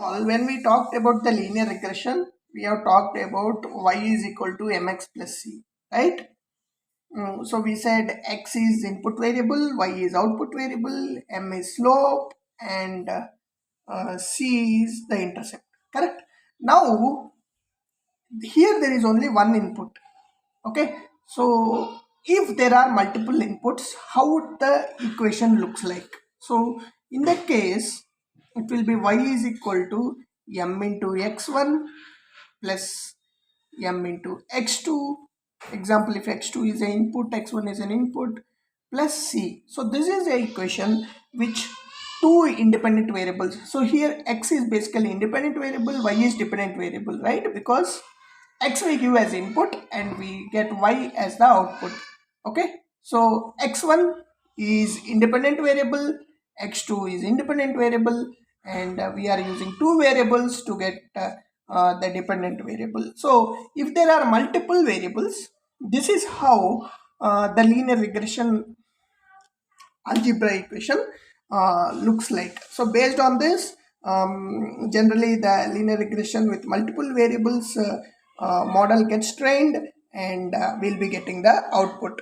When we talked about the linear regression, we have talked about y is equal to mx plus c, right? So we said x is input variable, y is output variable, m is slope, and c is the intercept, correct? Now here there is only one input, okay? So if there are multiple inputs, how the equation looks like? So in that case, it will be y is equal to m into x1 plus m into x2. Example, if x2 is an input, x1 is an input, plus c. So this is a equation which two independent variables. So here x is basically independent variable, y is dependent variable, right? Because x we give as input and we get y as the output. Okay, so x1 is independent variable, x2 is independent variable, and we are using two variables to get the dependent variable. So if there are multiple variables, this is how the linear regression algebra equation looks like. So based on this, generally the linear regression with multiple variables model gets trained, and we'll be getting the output.